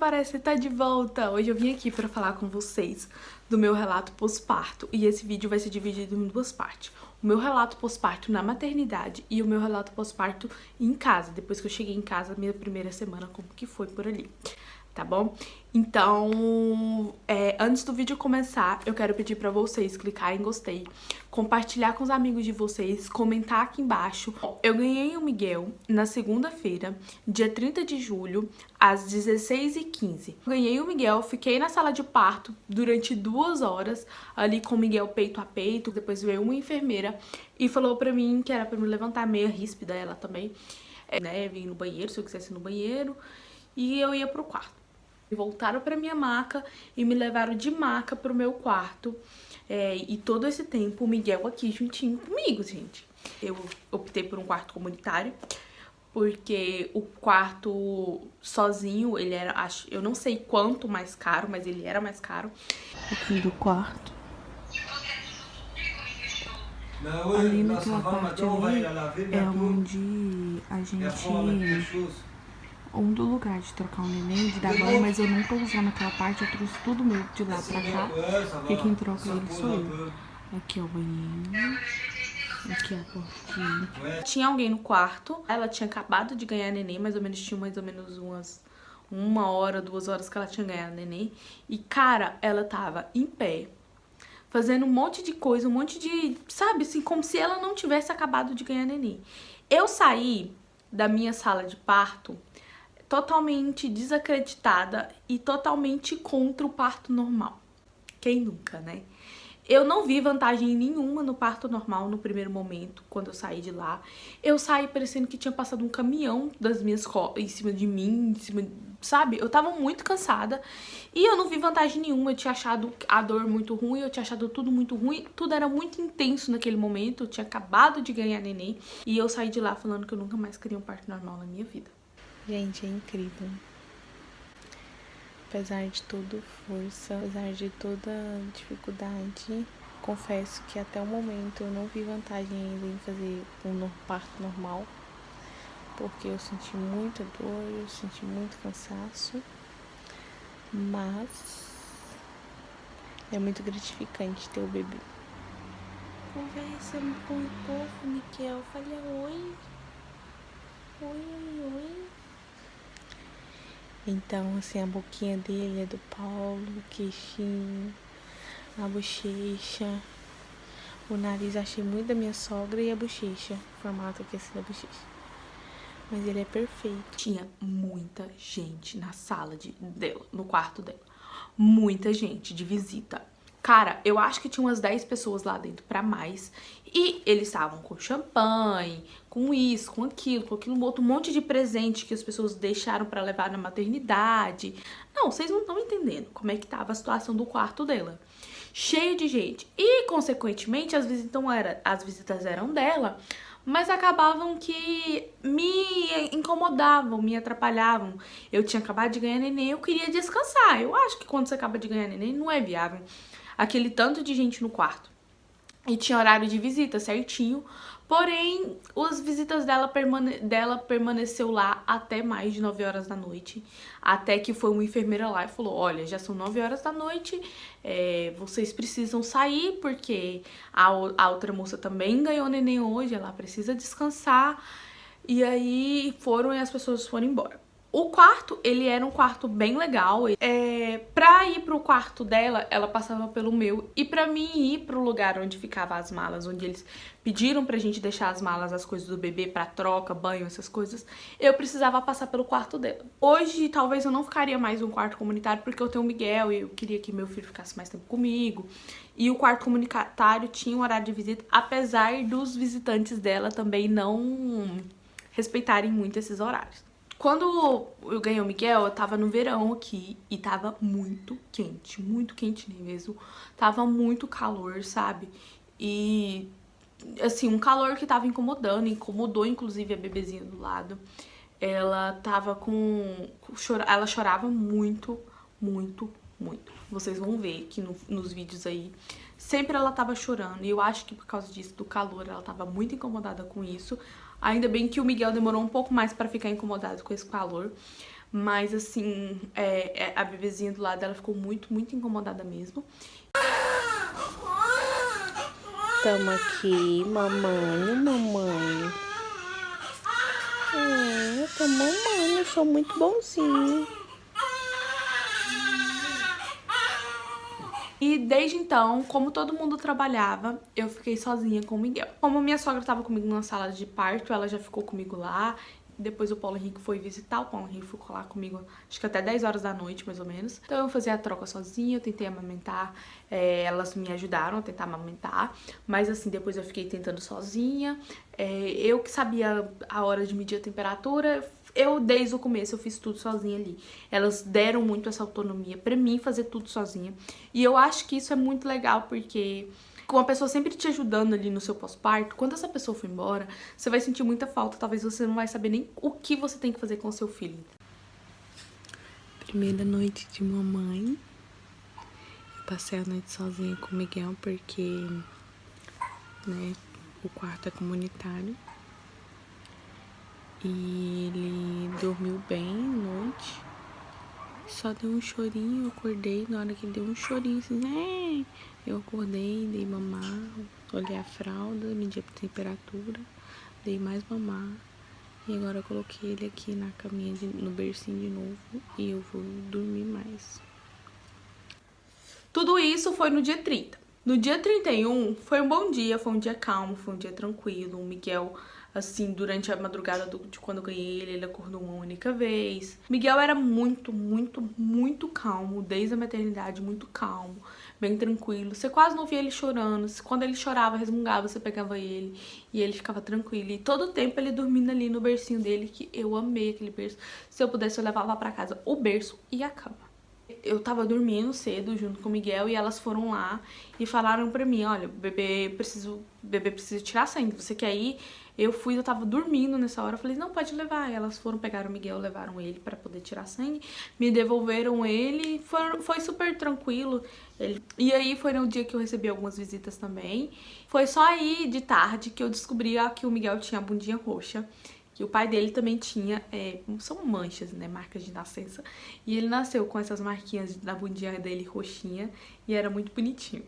Parece tá de volta! Hoje eu vim aqui pra falar com vocês do meu relato pós-parto e esse vídeo vai ser dividido em duas partes. O meu relato pós-parto na maternidade e o meu relato pós-parto em casa, depois que eu cheguei em casa, minha primeira semana, como que foi por ali. Tá bom? Então, antes do vídeo começar, eu quero pedir pra vocês clicarem em gostei, compartilhar com os amigos de vocês, comentar aqui embaixo. Eu ganhei o Miguel na segunda-feira, dia 30 de julho, às 16h15. Ganhei o Miguel, fiquei na sala de parto durante 2 horas, ali com o Miguel peito a peito. Depois veio uma enfermeira e falou pra mim que era pra me levantar, meio ríspida ela também, né, vir no banheiro, se eu quisesse ir no banheiro, e eu ia pro quarto. Voltaram pra minha maca e me levaram de maca pro meu quarto. E todo esse tempo o Miguel aqui juntinho comigo, gente. Eu optei por um quarto comunitário, porque o quarto sozinho, ele era, eu não sei quanto mais caro, mas ele era mais caro. Aqui do quarto. Ali naquela parte ali é onde a gente... do lugar de trocar um neném, de dar banho, mas eu nunca usar naquela parte, eu trouxe tudo meu de lá pra cá, porque quem troca ele sou eu. Aqui é o banheiro, aqui é a portinha. Tinha alguém no quarto, ela tinha acabado de ganhar neném, mais ou menos umas 1 hora, 2 horas que ela tinha ganhado neném, e cara, ela tava em pé, fazendo um monte de coisa, um monte de, sabe, assim, como se ela não tivesse acabado de ganhar neném. Eu saí da minha sala de parto totalmente desacreditada e totalmente contra o parto normal. Quem nunca, né? Eu não vi vantagem nenhuma no parto normal no primeiro momento, quando eu saí de lá. Eu saí parecendo que tinha passado um caminhão das minhas costas, em cima de mim, sabe? Eu tava muito cansada e eu não vi vantagem nenhuma. Eu tinha achado a dor muito ruim, eu tinha achado tudo muito ruim, tudo era muito intenso naquele momento. Eu tinha acabado de ganhar neném e eu saí de lá falando que eu nunca mais queria um parto normal na minha vida. Gente, é incrível. Apesar de toda força, apesar de toda dificuldade, confesso que até o momento eu não vi vantagem ainda em fazer um parto normal, porque eu senti muita dor, eu senti muito cansaço, mas é muito gratificante ter o bebê. Conversa com o povo, Miguel, fala oi. Oi. Então, assim, a boquinha dele é do Paulo, o queixinho, a bochecha, o nariz achei muito da minha sogra e a bochecha, o formato aqui assim da bochecha. Mas ele é perfeito. Tinha muita gente na sala dela, no quarto dela. Muita gente de visita. Cara, eu acho que tinha umas 10 pessoas lá dentro pra mais. E eles estavam com champanhe, com isso, com aquilo outro, um monte de presente que as pessoas deixaram pra levar na maternidade. Não, vocês não estão entendendo como é que tava a situação do quarto dela. Cheio de gente. E, consequentemente, as visitas eram dela, mas acabavam que me incomodavam, me atrapalhavam. Eu tinha acabado de ganhar neném, eu queria descansar. Eu acho que quando você acaba de ganhar neném, não é viável aquele tanto de gente no quarto. E tinha horário de visita certinho, porém, as visitas dela permaneceu lá até mais de 9 horas da noite, até que foi uma enfermeira lá e falou, olha, já são 9 horas da noite, vocês precisam sair, porque a outra moça também ganhou neném hoje, ela precisa descansar, e aí foram e as pessoas foram embora. O quarto, ele era um quarto bem legal. Pra ir pro quarto dela, ela passava pelo meu. E pra mim ir pro lugar onde ficavam as malas, onde eles pediram pra gente deixar as malas, as coisas do bebê pra troca, banho, essas coisas, eu precisava passar pelo quarto dela. Hoje, talvez eu não ficaria mais no quarto comunitário, porque eu tenho o Miguel e eu queria que meu filho ficasse mais tempo comigo. E o quarto comunitário tinha um horário de visita, apesar dos visitantes dela também não respeitarem muito esses horários. Quando eu ganhei o Miguel, eu tava no verão aqui e tava muito quente mesmo. Tava muito calor, sabe? E, assim, um calor que tava incomodou inclusive a bebezinha do lado. Ela tava ela chorava muito. Vocês vão ver aqui nos vídeos aí. Sempre ela tava chorando e eu acho que por causa disso, do calor, ela tava muito incomodada com isso. Ainda bem que o Miguel demorou um pouco mais pra ficar incomodado com esse calor. Mas assim, a bebezinha do lado dela ficou muito, muito incomodada mesmo. Tamo aqui, mamãe. Eu tô mamando, eu sou muito bonzinho. E desde então, como todo mundo trabalhava, eu fiquei sozinha com o Miguel. Como minha sogra tava comigo na sala de parto, ela já ficou comigo lá. Depois o Paulo Henrique foi visitar, o Paulo Henrique ficou lá comigo, acho que até 10 horas da noite, mais ou menos. Então eu fazia a troca sozinha, eu tentei amamentar, elas me ajudaram a tentar amamentar. Mas assim, depois eu fiquei tentando sozinha. Eu que sabia a hora de medir a temperatura, desde o começo, eu fiz tudo sozinha ali. Elas deram muito essa autonomia pra mim fazer tudo sozinha. E eu acho que isso é muito legal, porque com uma pessoa sempre te ajudando ali no seu pós-parto, quando essa pessoa for embora, você vai sentir muita falta. Talvez você não vai saber nem o que você tem que fazer com o seu filho. Primeira noite de mamãe. Eu passei a noite sozinha com o Miguel, porque, né, o quarto é comunitário. E ele dormiu bem à noite. Só deu um chorinho, eu acordei. Na hora que ele deu um chorinho assim, né? Eu acordei, dei mamar, olhei a fralda, medi a temperatura, dei mais mamar. E agora eu coloquei ele aqui na caminha, no bercinho de novo, e eu vou dormir mais. Tudo isso foi no dia 30. No dia 31 foi um bom dia, foi um dia calmo, foi um dia tranquilo. O Miguel, assim, durante a madrugada de quando eu ganhei ele acordou uma única vez. Miguel era muito, muito, muito calmo, desde a maternidade, muito calmo, bem tranquilo. Você quase não via ele chorando. Quando ele chorava, resmungava, você pegava ele e ele ficava tranquilo. E todo o tempo ele dormindo ali no bercinho dele, que eu amei aquele berço. Se eu pudesse, eu levava pra casa o berço e a cama. Eu tava dormindo cedo junto com o Miguel e elas foram lá e falaram pra mim, olha, o bebê precisa tirar sangue, você quer ir? Eu tava dormindo nessa hora, eu falei, não, pode levar. E elas foram, pegaram o Miguel, levaram ele pra poder tirar sangue, me devolveram ele, foi super tranquilo. E aí foi no dia que eu recebi algumas visitas também. Foi só aí de tarde que eu descobri que o Miguel tinha a bundinha roxa. Que o pai dele também tinha, são manchas, né, marcas de nascença. E ele nasceu com essas marquinhas na bundinha dele roxinha e era muito bonitinho.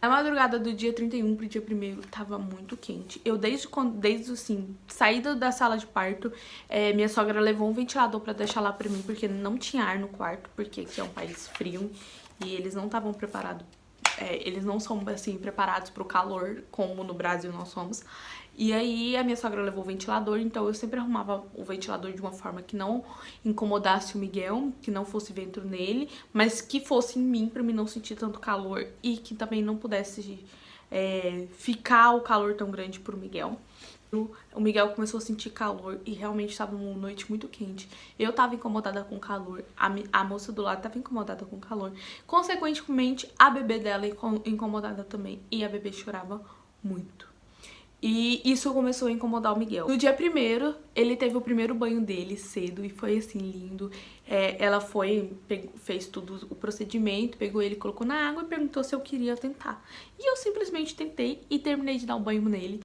Na madrugada do dia 31 pro dia 1º tava muito quente. Eu desde assim, saída da sala de parto, minha sogra levou um ventilador pra deixar lá pra mim, porque não tinha ar no quarto, porque aqui é um país frio e eles não estavam preparados. Eles não são, assim, preparados pro calor, como no Brasil nós somos. E aí a minha sogra levou o ventilador, então eu sempre arrumava o ventilador de uma forma que não incomodasse o Miguel, que não fosse vento nele, mas que fosse em mim, pra mim não sentir tanto calor e que também não pudesse ficar o calor tão grande pro Miguel. O Miguel começou a sentir calor e realmente estava uma noite muito quente. Eu tava incomodada com calor, a moça do lado tava incomodada com calor. Consequentemente, a bebê dela incomodada também e a bebê chorava muito. E isso começou a incomodar o Miguel. No dia 1º, ele teve o primeiro banho dele cedo e foi assim, lindo. Ela fez tudo o procedimento, pegou ele, colocou na água e perguntou se eu queria tentar. E eu simplesmente tentei e terminei de dar um banho nele.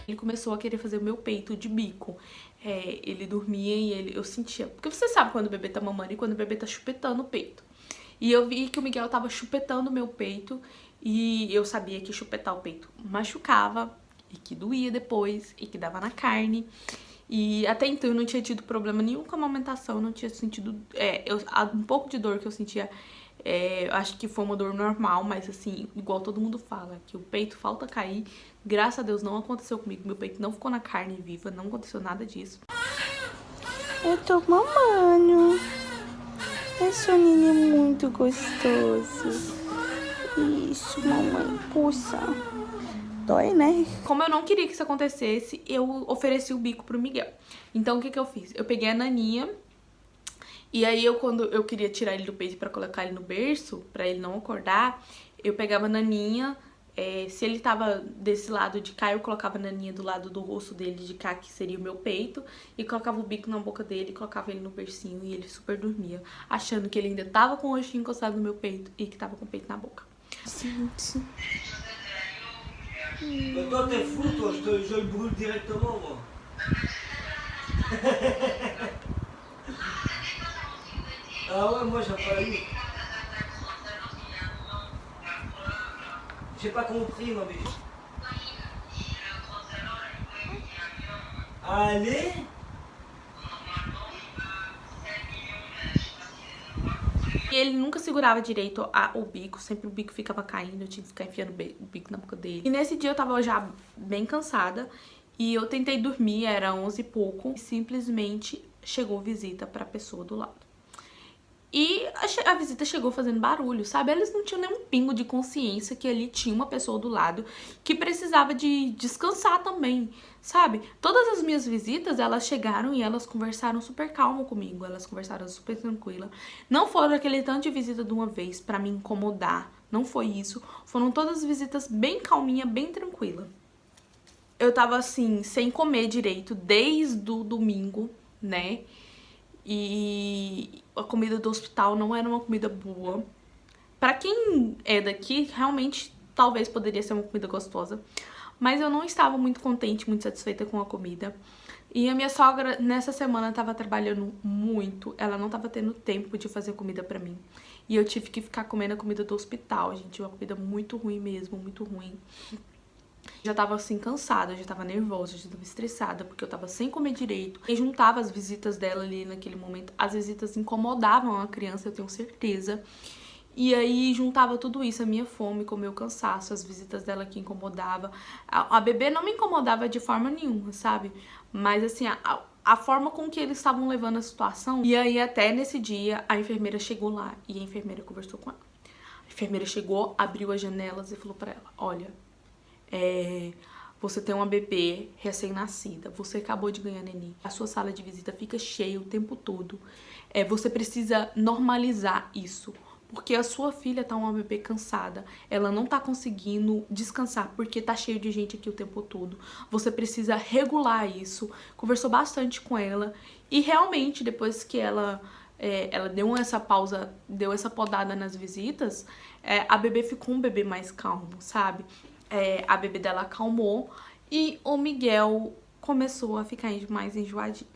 Ele começou a querer fazer o meu peito de bico. Ele dormia e eu sentia... Porque você sabe quando o bebê tá mamando e quando o bebê tá chupetando o peito. E eu vi que o Miguel tava chupetando o meu peito e eu sabia que chupetar o peito machucava e que doía depois e que dava na carne. E até então eu não tinha tido problema nenhum com a amamentação, não tinha sentido... um pouco de dor que eu sentia... acho que foi uma dor normal, mas assim, igual todo mundo fala, que o peito falta cair. Graças a Deus não aconteceu comigo, meu peito não ficou na carne viva, não aconteceu nada disso. Eu tô mamando. Esse soninho é muito gostoso. Isso, mamãe, puxa. Dói, né? Como eu não queria que isso acontecesse, eu ofereci o bico pro Miguel. Então o que eu fiz? Eu peguei a naninha. E aí, quando eu queria tirar ele do peito pra colocar ele no berço, pra ele não acordar, eu pegava a naninha, Se ele tava desse lado de cá, eu colocava a naninha do lado do rosto dele de cá, que seria o meu peito, e colocava o bico na boca dele, colocava ele no bercinho e ele super dormia, achando que ele ainda tava com o rostinho encostado no meu peito e que tava com o peito na boca. Gente. Toi, t'es fou, toi, je le brûle directement, moi. Ah ouais, moi, j'ai pas eu. J'ai pas compris, ma biche. Allez? E ele nunca segurava direito o bico, sempre o bico ficava caindo, eu tinha que ficar enfiando o bico na boca dele. E nesse dia eu tava já bem cansada e eu tentei dormir, era 11 e pouco, e simplesmente chegou visita pra pessoa do lado. E a visita chegou fazendo barulho, sabe? Eles não tinham nenhum pingo de consciência que ali tinha uma pessoa do lado que precisava de descansar também, sabe? Todas as minhas visitas, elas chegaram e elas conversaram super calmo comigo, elas conversaram super tranquila. Não foram aquele tanto de visita de uma vez pra me incomodar, não foi isso. Foram todas visitas bem calminha, bem tranquila. Eu tava assim, sem comer direito desde o domingo, né? E a comida do hospital não era uma comida boa. Pra quem é daqui, realmente, talvez poderia ser uma comida gostosa. Mas eu não estava muito contente, muito satisfeita com a comida. E a minha sogra, nessa semana, tava trabalhando muito. Ela não tava tendo tempo de fazer comida pra mim. E eu tive que ficar comendo a comida do hospital, gente. Uma comida muito ruim mesmo, muito ruim. Já tava assim cansada, já tava nervosa, já tava estressada, porque eu tava sem comer direito. E juntava as visitas dela ali naquele momento. As visitas incomodavam a criança, eu tenho certeza. E aí juntava tudo isso, a minha fome com o meu cansaço, as visitas dela que incomodava. A bebê não me incomodava de forma nenhuma, sabe? Mas assim, a forma com que eles estavam levando a situação. E aí até nesse dia a enfermeira chegou lá e a enfermeira conversou com ela. A enfermeira chegou, abriu as janelas e falou pra ela: olha, você tem uma bebê recém-nascida, você acabou de ganhar neném, a sua sala de visita fica cheia o tempo todo, você precisa normalizar isso, porque a sua filha tá uma bebê cansada, ela não tá conseguindo descansar porque tá cheio de gente aqui o tempo todo, você precisa regular isso. Conversou bastante com ela e realmente depois que ela deu essa pausa, deu essa podada nas visitas, a bebê ficou um bebê mais calmo, sabe? A bebê dela acalmou e o Miguel começou a ficar mais enjoadinho.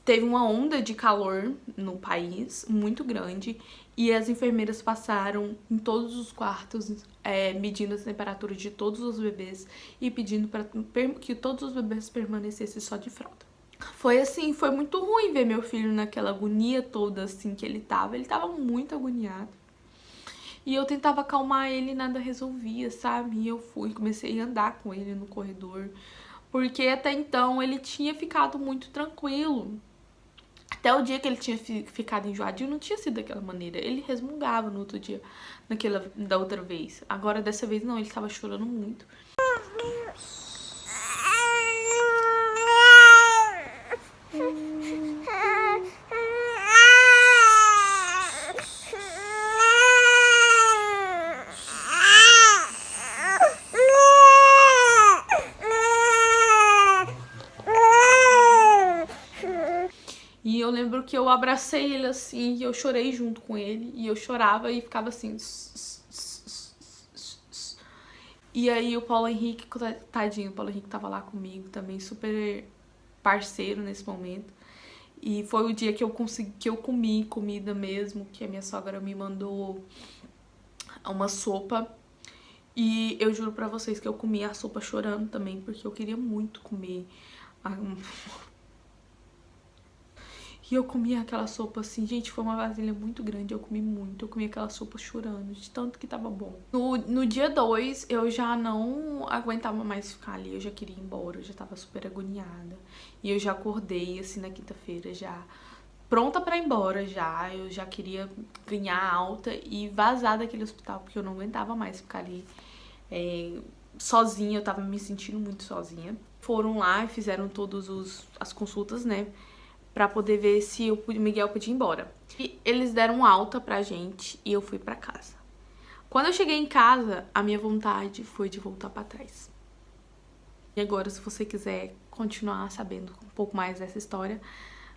Teve uma onda de calor no país, muito grande, e as enfermeiras passaram em todos os quartos, medindo a temperatura de todos os bebês e pedindo para que todos os bebês permanecessem só de fralda. Foi assim, foi muito ruim ver meu filho naquela agonia toda assim que ele tava muito agoniado. E eu tentava acalmar ele e nada resolvia, sabe? E eu comecei a andar com ele no corredor. Porque até então ele tinha ficado muito tranquilo. Até o dia que ele tinha ficado enjoadinho, não tinha sido daquela maneira. Ele resmungava no outro dia, da outra vez. Agora, dessa vez, não, ele tava chorando muito. E eu lembro que eu abracei ele assim, e eu chorei junto com ele, e eu chorava e ficava assim. E aí o Paulo Henrique, tadinho, o Paulo Henrique tava lá comigo também, super parceiro nesse momento. E foi o dia que eu comi comida mesmo, que a minha sogra me mandou uma sopa. E eu juro pra vocês que eu comi a sopa chorando também, porque eu queria muito comer E eu comi aquela sopa assim, gente, foi uma vasilha muito grande, eu comi muito, eu comi aquela sopa chorando, de tanto que tava bom. No dia 2, eu já não aguentava mais ficar ali, eu já queria ir embora, eu já tava super agoniada. E eu já acordei, assim, na quinta-feira, já pronta pra ir embora, já. Eu já queria ganhar alta e vazar daquele hospital, porque eu não aguentava mais ficar ali sozinha, eu tava me sentindo muito sozinha. Foram lá e fizeram todas as consultas, né, pra poder ver se o Miguel podia ir embora. E eles deram alta pra gente e eu fui pra casa. Quando eu cheguei em casa, a minha vontade foi de voltar pra trás. E agora, se você quiser continuar sabendo um pouco mais dessa história,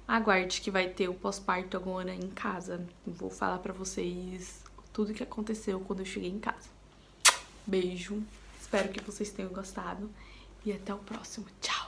aguarde que vai ter o pós-parto agora em casa. Vou falar pra vocês tudo que aconteceu quando eu cheguei em casa. Beijo, espero que vocês tenham gostado e até o próximo. Tchau!